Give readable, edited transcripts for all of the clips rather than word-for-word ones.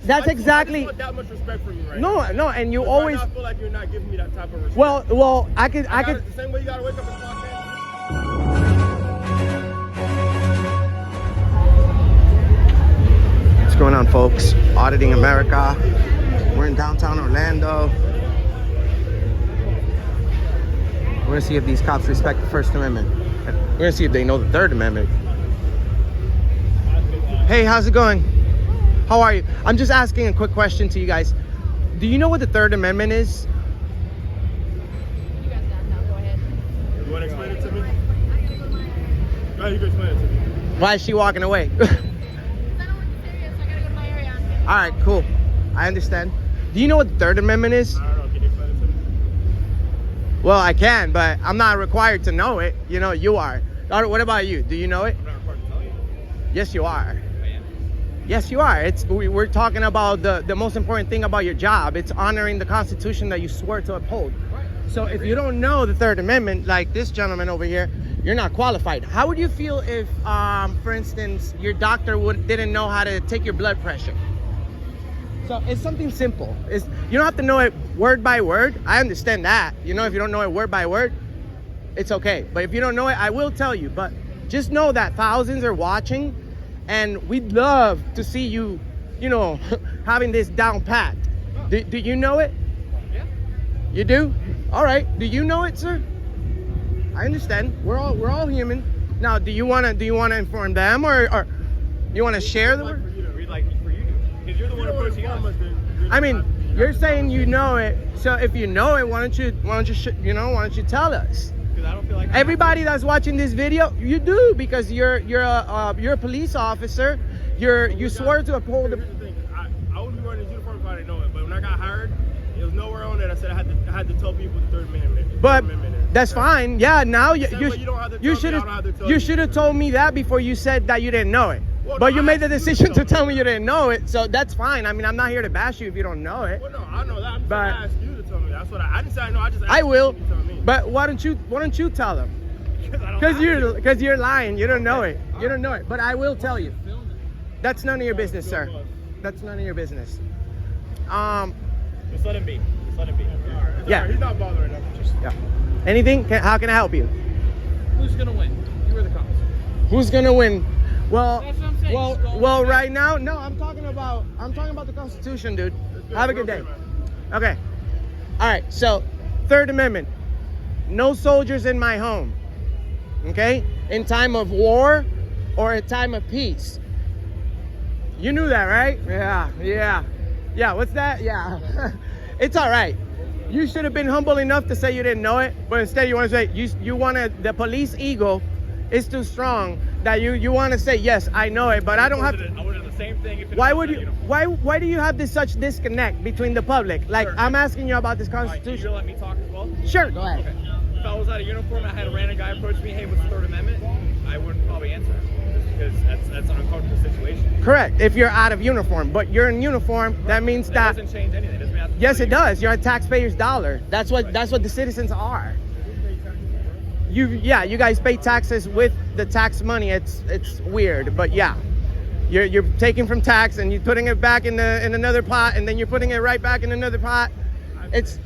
that's exactly. I just want that much respect from you right No, now. no, and you Right always. now, I feel like you're not giving me that type of respect. Well, I could. The same way you gotta wake up and clock in. What's going on, folks? Auditing America. We're in downtown Orlando. We're gonna see if these cops respect the First Amendment. We're gonna see if they know the Third Amendment. Hey, how's it going? How are you? I'm just asking a quick question to you guys. Do you know what the Third Amendment is? You guys now, go ahead. You wanna explain it to me? Go ahead, you can explain it to me. Why is she walking away? I don't want to be serious. I gotta go to my area. All right, cool. I understand. Do you know what the Third Amendment is? I don't know, can you explain it to me? Well, I can, but I'm not required to know it. You know, you are. What about you? Do you know it? I'm not required to tell you. Yes, you are. I am. Yes, you are. We're talking about the most important thing about your job. It's honoring the Constitution that you swore to uphold. Right. So if you don't know the Third Amendment, like this gentleman over here, you're not qualified. How would you feel if, for instance, your doctor didn't know how to take your blood pressure? So it's something simple. You don't have to know it word by word. I understand that. You know, if you don't know it word by word, it's okay. But if you don't know it, I will tell you. But just know that thousands are watching, and we'd love to see you, you know, having this down pat. Do you know it? Yeah. You do? All right. Do you know it, sir? I understand. We're all human. Now, do you wanna inform them, or you wanna share the word? We'd like for you to, because you're the one approaching us. I mean, you're saying you know it. So if you know it, why don't you tell us? Because I don't feel like Everybody that's watching this video, you do, because you're a police officer. You swore to uphold. Here's the thing. I wouldn't be wearing this uniform if I didn't know it. But when I got hired, it was nowhere on it. I said I had to tell people the Third Amendment. But Third Amendment is. that's fine. Yeah. Now you Same way you don't have to tell you me, should I don't have to tell you you. should have told me that before you said that you didn't know it. Well, But no, you I made the asked you decision to to tell me you didn't know it, so that's fine. I mean, I'm not here to bash you if you don't know it. Well, no, I know that. I'm just But- gonna ask you to tell me. That's what I didn't say I know. I just asked I will, you to tell me. but why don't you tell them? Because I don't have to. Because you're lying. You don't know it. You don't know it. But I will tell you. That's none of your business, sir. That's none of your business. Just let him be. Just let him be. It's Yeah. all right. He's not bothering us. Just Yeah. Anything? How can I help you? Who's gonna win? You or the cops? Who's gonna win? Well, That's what I'm saying. Just go well, with that. right now, no. I'm talking about the Constitution, dude. Have a good day. Okay. All right. So, Third Amendment. No soldiers in my home. Okay? In time of war or in time of peace. You knew that, right? Yeah, what's that? Yeah. It's all right. You should have been humble enough to say you didn't know it, but instead you want to say you wanted the police ego is too strong that you want to say, yes, I know it, but I don't have to. I would have the same thing if it Why was would a you? uniform. Why do you have this such disconnect between the public? Like, Sure. I'm asking you about this All right, can you Constitution. let me talk as well? Sure, go ahead. Okay. If I was out of uniform and I had a random guy approach me, hey, what's the Third Amendment? I wouldn't probably answer just because that's an uncomfortable situation. Correct. If you're out of uniform, but you're in uniform, that means That that. doesn't change anything. It doesn't have to Yes, tell it you. does. You're a taxpayer's dollar. That's what the citizens are. You guys pay taxes with the tax money. It's weird, but yeah. You're taking from tax and you're putting it back in another pot, and then you're putting it right back in another pot. It's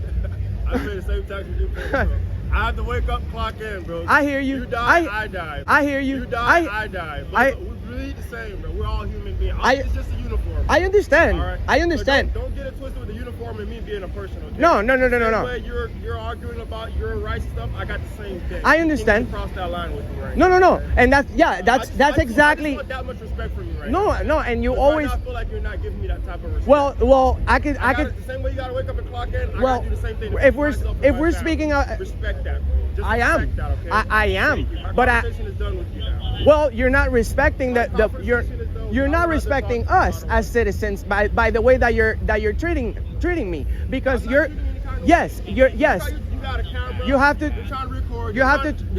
I pay the same tax as you pay, bro. I have to wake up, clock in, bro. I hear you. You die, I die. I hear you. You die, I die. But I- we bleed the same, bro. We're all human beings. I- It's just a uniform. I understand. All right? I understand. But don't get it twisted with the uniform and me being a person, okay? No. Same way you're arguing about your rights and stuff, I got the same thing. I understand. You can't cross that line with me right No. now. And that's I just exactly. want that much respect from you right now. No, and you Because always. right now I feel like you're not giving me that type of respect. Well, I could. The same way you gotta wake up and clock in, Well, I gotta do the same thing. to if feed we're- myself and if my we're family. speaking of- respect that. Just I am. respect that, okay? I am. Thank you. My But conversation is done with you now. Well, you're not respecting My you're conversation is done. you're I'm not not respecting talking us about as citizens by the way that you're treating me, because I'm not you're treating you any kind of yes way. you're yes You got a camera. you have to- You're trying to record. you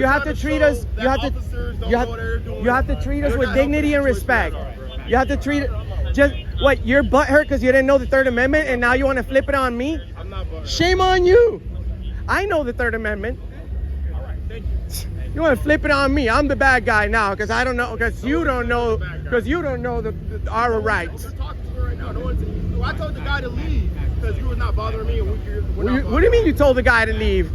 have to treat us you have to you have to treat us with dignity and respect. You have to treat it just what you're butthurt because you didn't know the Third Amendment and now you want to flip it on me. I'm not bugging. Shame on you. I know the Third Amendment. All right, thank you. You want to flip it on me? I'm the bad guy now because I don't know, because you don't know, our rights. You're talking to me right now. No one's. I told the guy to leave because you were not bothering me. And What do you mean you told the guy to leave?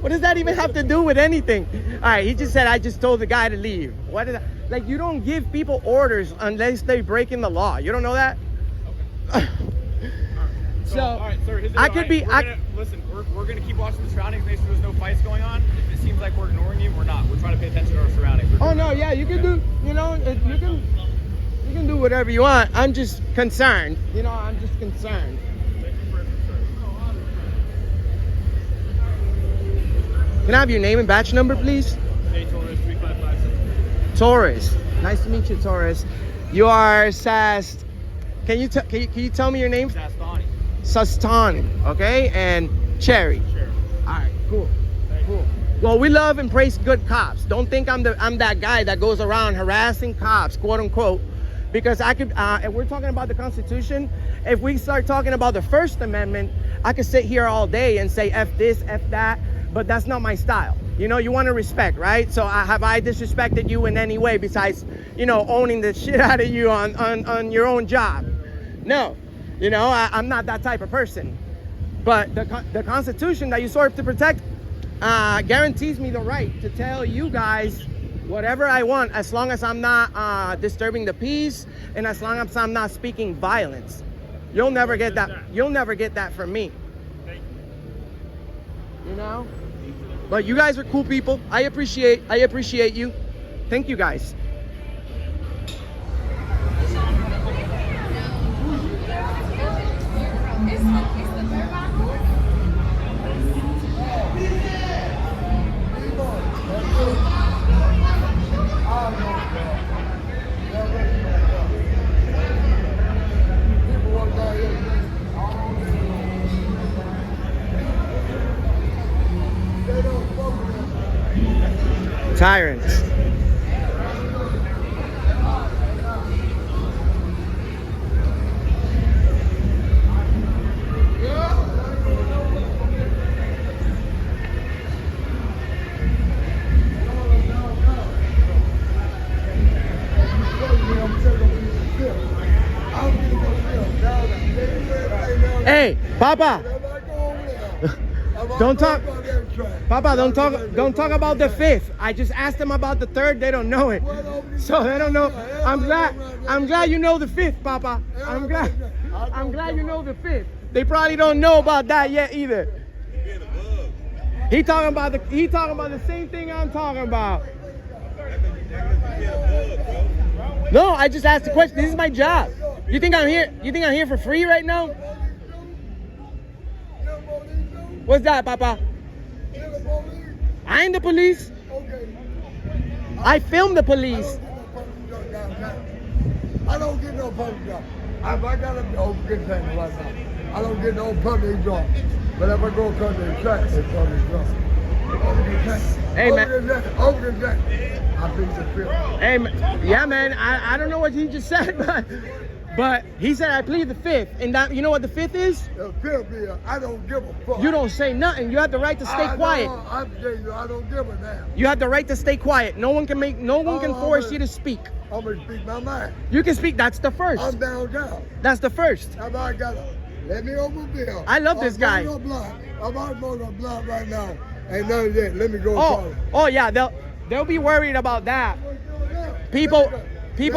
What does that even have to do with anything? All right, he just said I just told the guy to leave. What is that? Like, you don't give people orders unless they breaking the law. You don't know that? So, all right, sir, here's the I deal. could be. Listen, we're gonna keep watching the surroundings, make sure there's no fights going on. If it seems like we're ignoring you, we're not. We're trying to pay attention to our surroundings. Oh no, yeah, you can do. You know, you can do whatever you want. I'm just concerned. You know, I'm just concerned. Can I have your name and batch number, please? Torres 3557. Torres. Nice to meet you, Torres. You are Sast. Can you tell me your name? Sastani. Sastani, okay, and Cherry. Sure. All right, cool. Well, we love and praise good cops. Don't think I'm that guy that goes around harassing cops, quote unquote, because I could. If we're talking about the Constitution, if we start talking about the First Amendment, I could sit here all day and say F this, F that, but that's not my style. You know, you want to respect, right? So have I disrespected you in any way besides, you know, owning the shit out of you on your own job? No, you know, I'm not that type of person. But the Constitution that you serve to protect guarantees me the right to tell you guys whatever I want, as long as I'm not disturbing the peace and as long as I'm not speaking violence. You'll never get that. You'll never get that from me. You know? But you guys are cool people. I appreciate you. Thank you guys. Tyrants. Hey, Papa. Don't talk, Papa. Don't talk about the fifth. I just asked them about the third. They don't know it, so they don't know. I'm glad you know the fifth, Papa. I'm glad you know the fifth. They probably don't know about that yet either. He talking about the same thing I'm talking about. No, I just asked the question. This is my job. You think I'm here? You think I'm here for free right now? What's that, Papa? I ain't the police. I film the police. I don't get no public job. If I got a good thing right now, I don't get no public job. But if I go across the track, it's public job. Hey, man. Over the track. I think the film. Hey, yeah, man. I don't know what he just said, but he said I plead the fifth, and that, you know what the fifth is? The fifth is, I don't give a fuck. You don't say nothing. You have the right to stay quiet. I'm telling you, I don't give a damn. You have the right to stay quiet. No one can force you to speak. I'm gonna speak my mind. You can speak. That's the first. I'm downtown. That's the first. How about I got let me over bill. I love this guy. I'm about to go to a block right now. Ain't none of that. Let me go. Oh yeah. They'll be worried about that. People. If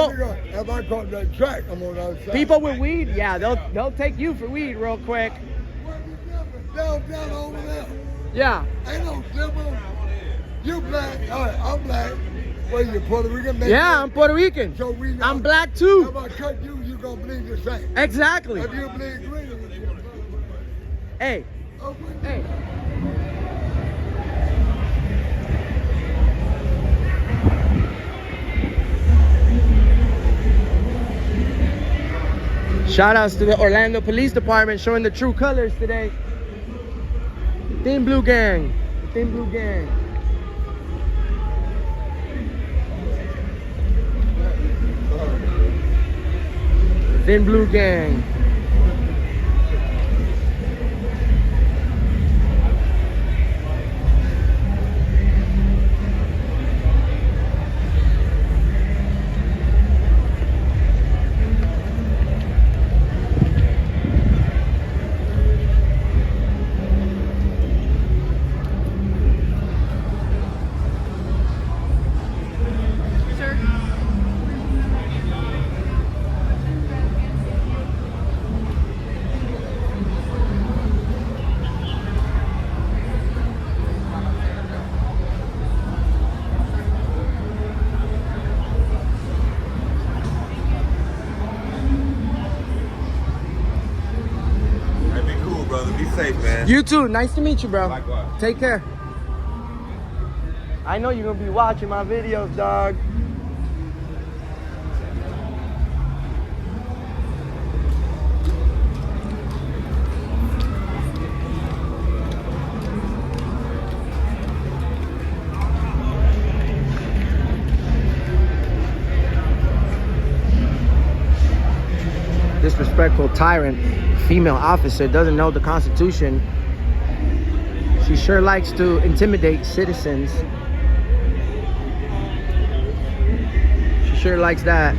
I caught that track, I'm on the other side. People with weed, yeah, they'll take you for weed real quick. Down over there. Yeah. Ain't no difference. You black. All right, I'm black. Well, you Puerto Rican? Yeah, I'm Puerto Rican. So I'm black too. If I cut you, you gonna bleed the same. Exactly. If you bleed green, hey. Hey. Shout outs to the Orlando Police Department showing the true colors today. Thin Blue Gang. Thin Blue Gang. Thin Blue Gang. safe, man. You too. Nice to meet you, bro. Likewise. Take care. I know you're gonna be watching my videos, dog. Disrespectful tyrant, female officer, doesn't know the Constitution. She sure likes to intimidate citizens. She sure likes that.